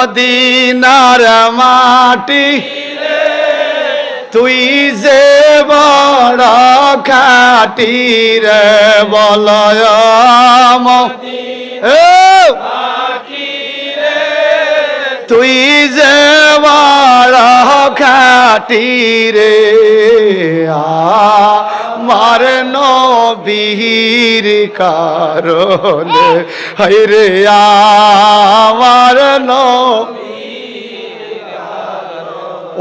মদিনার মাটি তুই যে বড় খাটি রে বলয় তুই যে বড় খাটি রে আমার নবীর কারণে হায়রে আমার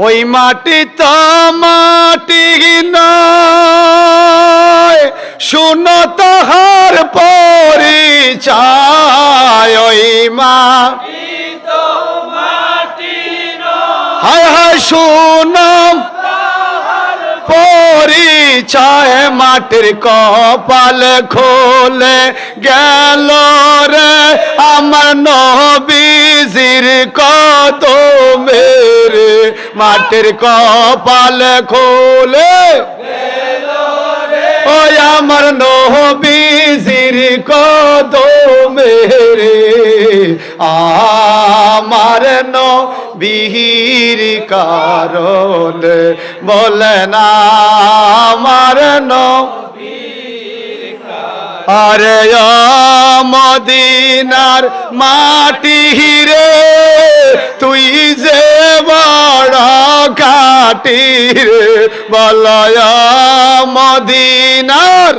ওই মাটি তো মাটি নয় শুনো তাহার পরিচয় ওই মাটি তো মাটি নয় হায় হায় শুনো পরিচয় মাটির কপাল খোলে গেল রে আমার নবীজির কদমেরে মাটির কপাল খোলে ওই আমার নবীজির কদমেরে আমার নবীর কারণে বলে না আমার নবীর আরে মদিনার মাটি রে তুই যে বড় ঘাটি রে বলয় মদিনার